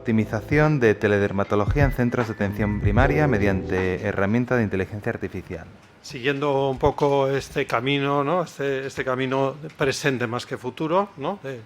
optimización de teledermatología en centros de atención primaria mediante herramienta de inteligencia artificial. Siguiendo un poco este camino, ¿no? este camino presente más que futuro, ¿no? de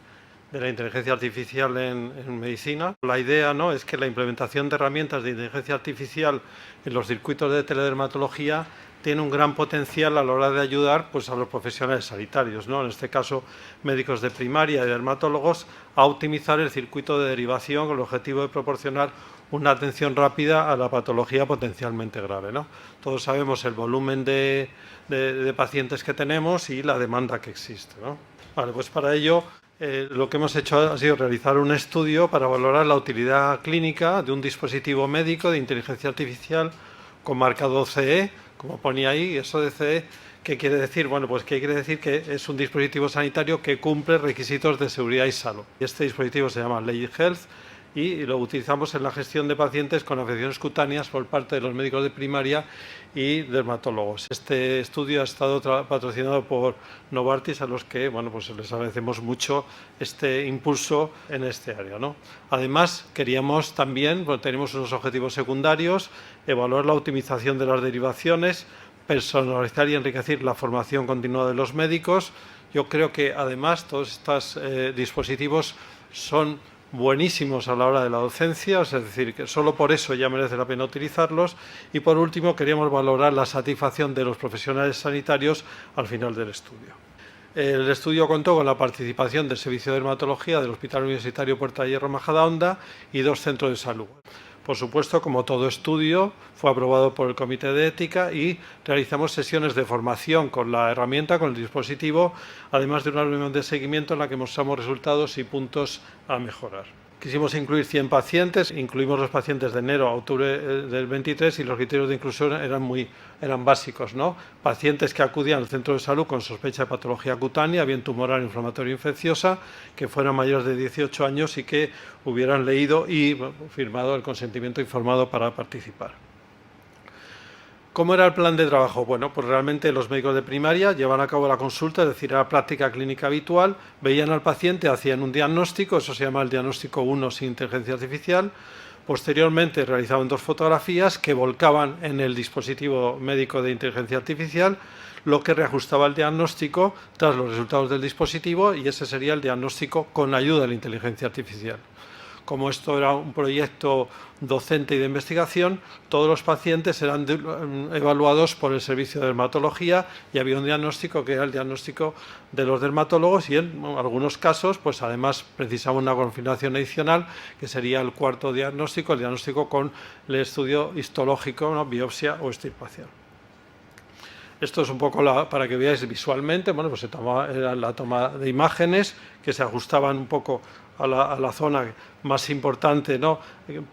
la inteligencia artificial en medicina. La idea, ¿no?, es que la implementación de herramientas de inteligencia artificial en los circuitos de teledermatología tiene un gran potencial a la hora de ayudar, pues, a los profesionales sanitarios, ¿no?, en este caso médicos de primaria y dermatólogos, a optimizar el circuito de derivación con el objetivo de proporcionar una atención rápida a la patología potencialmente grave, ¿no? Todos sabemos el volumen de pacientes que tenemos y la demanda que existe, ¿no? Vale, pues para ello lo que hemos hecho ha sido realizar un estudio para valorar la utilidad clínica de un dispositivo médico de inteligencia artificial con marcado CE, como ponía ahí. Eso de CE, ¿qué quiere decir? Bueno, pues que quiere decir que es un dispositivo sanitario que cumple requisitos de seguridad y salud. Este dispositivo se llama Lady Health y lo utilizamos en la gestión de pacientes con afecciones cutáneas por parte de los médicos de primaria y dermatólogos. Este estudio ha estado patrocinado por Novartis, a los que, bueno, pues les agradecemos mucho este impulso en este área, ¿no? Además, queríamos también, pues, tenemos unos objetivos secundarios: evaluar la optimización de las derivaciones, personalizar y enriquecer la formación continua de los médicos. Yo creo que además todos estos dispositivos son buenísimos a la hora de la docencia, es decir, que solo por eso ya merece la pena utilizarlos. Y por último, queríamos valorar la satisfacción de los profesionales sanitarios al final del estudio. El estudio contó con la participación del Servicio de Dermatología del Hospital Universitario Puerta de Hierro Majadahonda y 2 centros de salud. Por supuesto, como todo estudio, fue aprobado por el Comité de Ética y realizamos sesiones de formación con la herramienta, con el dispositivo, además de una reunión de seguimiento en la que mostramos resultados y puntos a mejorar. Quisimos incluir 100 pacientes, incluimos los pacientes de enero a octubre del 23 y los criterios de inclusión eran básicos, ¿no? Pacientes que acudían al centro de salud con sospecha de patología cutánea, bien tumoral, inflamatoria o infecciosa, que fueran mayores de 18 años y que hubieran leído y firmado el consentimiento informado para participar. ¿Cómo era el plan de trabajo? Bueno, pues realmente los médicos de primaria llevan a cabo la consulta, es decir, la práctica clínica habitual, veían al paciente, hacían un diagnóstico, eso se llama el diagnóstico 1 sin inteligencia artificial. Posteriormente realizaban 2 fotografías que volcaban en el dispositivo médico de inteligencia artificial, lo que reajustaba el diagnóstico tras los resultados del dispositivo, y ese sería el diagnóstico con ayuda de la inteligencia artificial. Como esto era un proyecto docente y de investigación, todos los pacientes eran evaluados por el servicio de dermatología y había un diagnóstico que era el diagnóstico de los dermatólogos, y en algunos casos, pues además precisaba una confirmación adicional, que sería el 4.º diagnóstico, el diagnóstico con el estudio histológico, ¿no?, biopsia o extirpación. Esto es un poco para que veáis visualmente. Bueno, pues era la toma de imágenes que se ajustaban un poco a la zona más importante, ¿no?,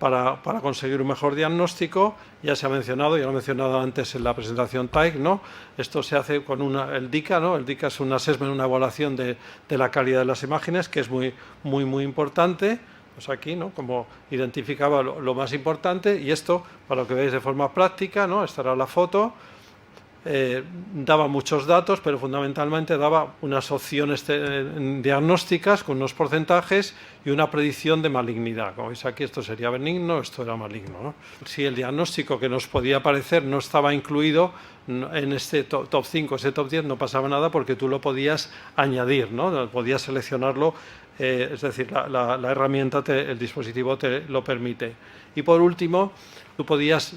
para conseguir un mejor diagnóstico. Ya se ha mencionado, ya lo he mencionado antes en la presentación TAIC, ¿no? Esto se hace con el DICA, ¿no? El DICA es un assessment, una evaluación de la calidad de las imágenes, que es muy importante. Pues aquí, ¿no?, como identificaba lo más importante, y esto, para lo que veáis de forma práctica, ¿no?, esta era la foto. Daba muchos datos, pero fundamentalmente daba unas opciones diagnósticas con unos porcentajes y una predicción de malignidad. Como veis aquí, esto sería benigno, esto era maligno, ¿no? Si el diagnóstico que nos podía aparecer no estaba incluido en este top 5, ese top 10, no pasaba nada, porque tú lo podías añadir, ¿no? Podías seleccionarlo, es decir, la herramienta, el dispositivo te lo permite. Y por último, tú podías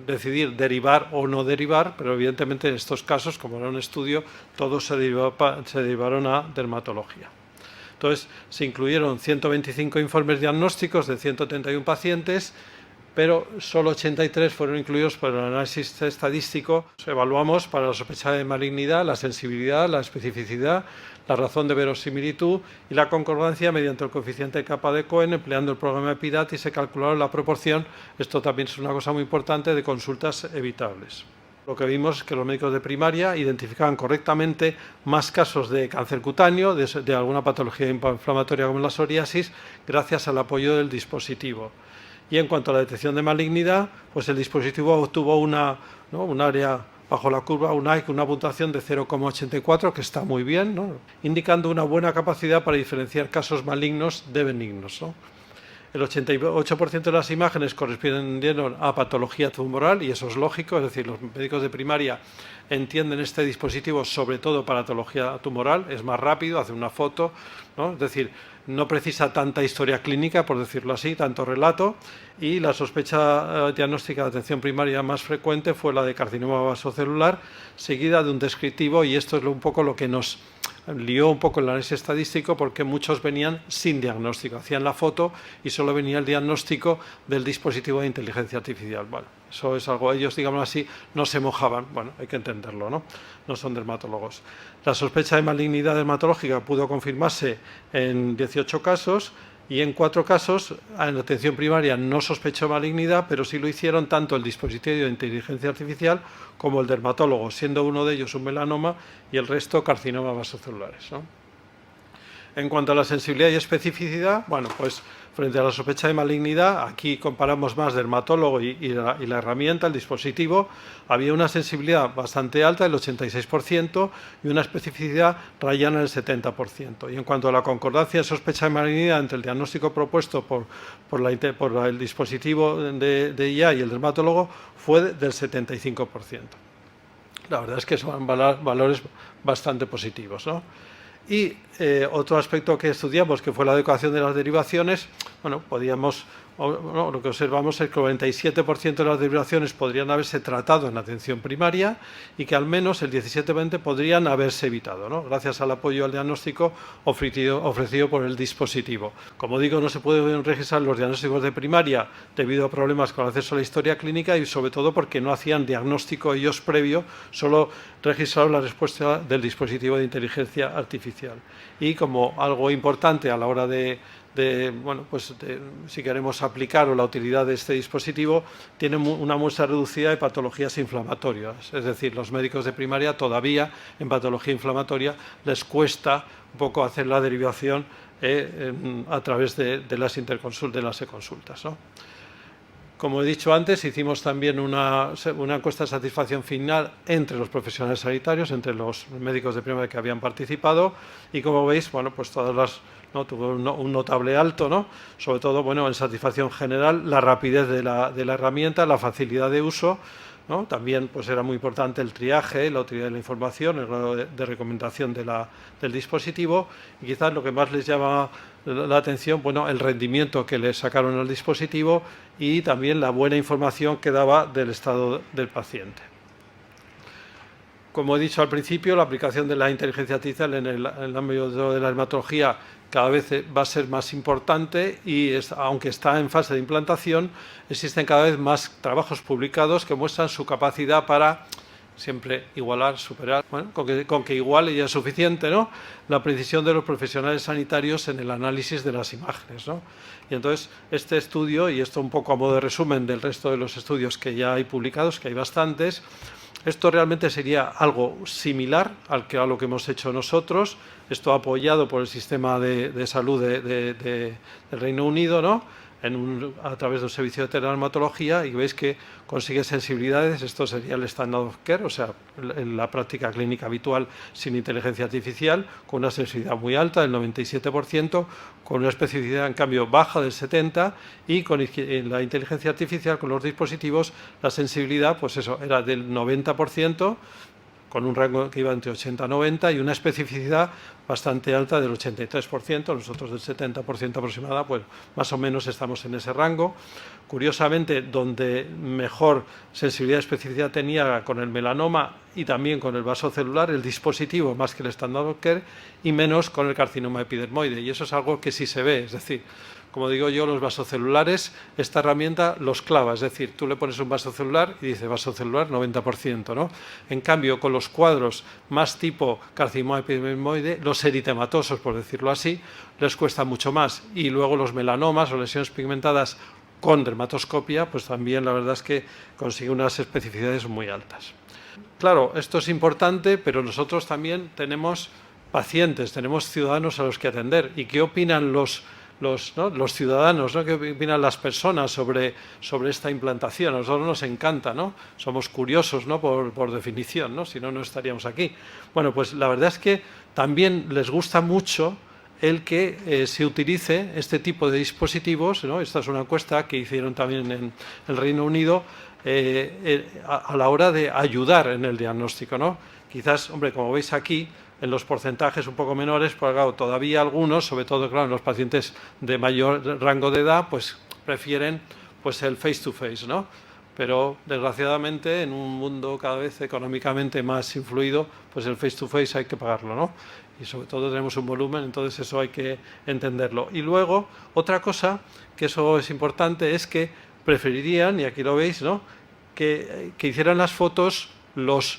decidir derivar o no derivar, pero evidentemente en estos casos, como era un estudio, todos se derivaron a dermatología. Entonces, se incluyeron 125 informes diagnósticos de 131 pacientes, pero solo 83 fueron incluidos por el análisis estadístico. Evaluamos para la sospecha de malignidad la sensibilidad, la especificidad, la razón de verosimilitud y la concordancia mediante el coeficiente de capa de Cohen, empleando el programa EPIDAT, y se calcularon la proporción, esto también es una cosa muy importante, de consultas evitables. Lo que vimos es que los médicos de primaria identificaban correctamente más casos de cáncer cutáneo, de alguna patología inflamatoria como la psoriasis, gracias al apoyo del dispositivo. Y en cuanto a la detección de malignidad, pues el dispositivo obtuvo un área bajo la curva, una puntuación de 0,84, que está muy bien, ¿no?, indicando una buena capacidad para diferenciar casos malignos de benignos, ¿no? el 88% de las imágenes correspondieron a patología tumoral, y eso es lógico, es decir, los médicos de primaria entienden este dispositivo sobre todo para patología tumoral, es más rápido, hace una foto, ¿no? Es decir, no precisa tanta historia clínica, por decirlo así, tanto relato, y la sospecha diagnóstica de atención primaria más frecuente fue la de carcinoma vasocelular, seguida de un descriptivo, y esto es un poco lo que nos lió un poco el análisis estadístico, porque muchos venían sin diagnóstico, hacían la foto y solo venía el diagnóstico del dispositivo de inteligencia artificial. Bueno, eso es algo, ellos, digamos así, no se mojaban, bueno, hay que entenderlo, ¿no? No son dermatólogos. La sospecha de malignidad dermatológica pudo confirmarse en 18 casos, y en 4 casos, en la atención primaria no sospechó malignidad, pero sí lo hicieron tanto el dispositivo de inteligencia artificial como el dermatólogo, siendo uno de ellos un melanoma y el resto carcinoma vasocelulares, ¿no? En cuanto a la sensibilidad y especificidad, bueno, pues frente a la sospecha de malignidad, aquí comparamos más dermatólogo y la herramienta, el dispositivo, había una sensibilidad bastante alta, el 86%, y una especificidad rayana en el 70%. Y en cuanto a la concordancia de sospecha de malignidad entre el diagnóstico propuesto por el dispositivo de IA y el dermatólogo, fue del 75%. La verdad es que son valores bastante positivos, ¿no? Y otro aspecto que estudiamos, que fue la adecuación de las derivaciones, bueno, lo que observamos es que el 97% de las derivaciones podrían haberse tratado en atención primaria, y que al menos el 17% podrían haberse evitado, ¿no? Gracias al apoyo al diagnóstico ofrecido por el dispositivo. Como digo, no se pueden registrar los diagnósticos de primaria debido a problemas con el acceso a la historia clínica, y sobre todo porque no hacían diagnóstico ellos previo, solo registraron la respuesta del dispositivo de inteligencia artificial. Y como algo importante a la hora si queremos aplicar o la utilidad de este dispositivo, tiene una muestra reducida de patologías inflamatorias. Es decir, los médicos de primaria todavía en patología inflamatoria les cuesta un poco hacer la derivación a través de las e-consultas, ¿no? Como he dicho antes, hicimos también una encuesta de satisfacción final entre los profesionales sanitarios, entre los médicos de primaria que habían participado, y como veis, bueno, pues tuvo un notable alto, ¿no? Sobre todo, bueno, en satisfacción general, la rapidez de la herramienta, la facilidad de uso, ¿no? También pues era muy importante el triaje, la utilidad de la información, el grado de recomendación del dispositivo, y quizás lo que más les llama la atención, bueno, el rendimiento que le sacaron al dispositivo, y también la buena información que daba del estado del paciente. Como he dicho al principio, la aplicación de la inteligencia artificial en el ámbito de la dermatología cada vez va a ser más importante, y aunque está en fase de implantación, existen cada vez más trabajos publicados que muestran su capacidad para siempre igualar, superar, bueno, con que iguale ya es suficiente, ¿no?, la precisión de los profesionales sanitarios en el análisis de las imágenes, ¿no? Y entonces este estudio, y esto un poco a modo de resumen del resto de los estudios que ya hay publicados, que hay bastantes, esto realmente sería algo similar a lo que hemos hecho nosotros, esto apoyado por el sistema de salud del Reino Unido, ¿no?, a través de un servicio de dermatología, y veis que consigue sensibilidades. Esto sería el standard of care, o sea, en la práctica clínica habitual sin inteligencia artificial, con una sensibilidad muy alta, del 97%, con una especificidad en cambio baja del 70%, y con la inteligencia artificial, con los dispositivos, la sensibilidad, pues eso, era del 90%, con un rango que iba entre 80 y 90, y una especificidad bastante alta del 83%, nosotros del 70% aproximada, pues más o menos estamos en ese rango. Curiosamente, donde mejor sensibilidad y especificidad tenía con el melanoma y también con el vasocelular, el dispositivo, más que el standard of care, y menos con el carcinoma epidermoide, y eso es algo que sí se ve, es decir, como digo yo, los vasocelulares, esta herramienta los clava, es decir, tú le pones un vasocelular y dice vasocelular 90%, ¿no? En cambio, con los cuadros más tipo carcinoma epidermoide, los eritematosos, por decirlo así, les cuesta mucho más, y luego los melanomas o lesiones pigmentadas con dermatoscopia, pues también la verdad es que consigue unas especificidades muy altas. Claro, esto es importante, pero nosotros también tenemos pacientes, tenemos ciudadanos a los que atender. ¿Y qué opinan los ciudadanos, ¿no? ¿Qué opinan las personas sobre esta implantación? A nosotros nos encanta, ¿no? Somos curiosos, ¿no?, por definición, ¿no? Si no, no estaríamos aquí. Bueno, pues la verdad es que también les gusta mucho el que se utilice este tipo de dispositivos, ¿no? Esta es una encuesta que hicieron también en el Reino Unido, a la hora de ayudar en el diagnóstico, ¿no? Quizás, hombre, como veis aquí, en los porcentajes un poco menores, pues claro, todavía algunos, sobre todo claro, en los pacientes de mayor rango de edad, pues prefieren pues el face-to-face, ¿no? Pero desgraciadamente en un mundo cada vez económicamente más influido, pues el face-to-face hay que pagarlo, ¿no? Y sobre todo tenemos un volumen, entonces eso hay que entenderlo. Y luego, otra cosa, que eso es importante, es que preferirían, y aquí lo veis, ¿no?, que hicieran las fotos los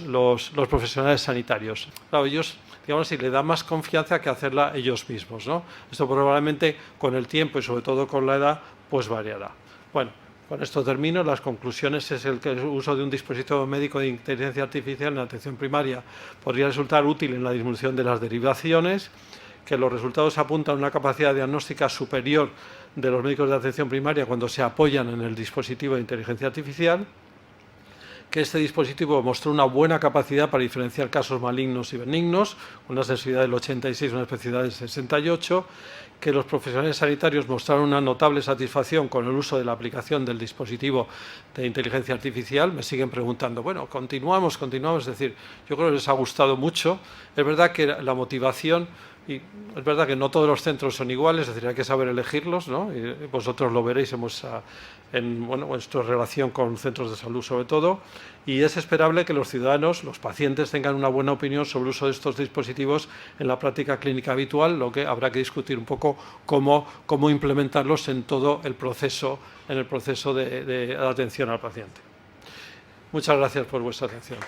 profesionales sanitarios. Claro, ellos, digamos así, le da más confianza que hacerla ellos mismos, ¿no? Esto probablemente con el tiempo y sobre todo con la edad, pues variará. Bueno, con esto termino. Las conclusiones es que el uso de un dispositivo médico de inteligencia artificial en la atención primaria podría resultar útil en la disminución de las derivaciones, que los resultados apuntan a una capacidad diagnóstica superior de los médicos de atención primaria cuando se apoyan en el dispositivo de inteligencia artificial, que este dispositivo mostró una buena capacidad para diferenciar casos malignos y benignos, una sensibilidad del 86 y una especificidad del 68, que los profesionales sanitarios mostraron una notable satisfacción con el uso de la aplicación del dispositivo de inteligencia artificial. Me siguen preguntando, bueno, continuamos, es decir, yo creo que les ha gustado mucho. Es verdad que la motivación, y es verdad que no todos los centros son iguales, es decir, hay que saber elegirlos, ¿no? Y vosotros lo veréis en nuestra relación con centros de salud sobre todo, y es esperable que los ciudadanos, los pacientes, tengan una buena opinión sobre el uso de estos dispositivos en la práctica clínica habitual, lo que habrá que discutir un poco cómo implementarlos en todo el proceso, de atención al paciente. Muchas gracias por vuestra atención.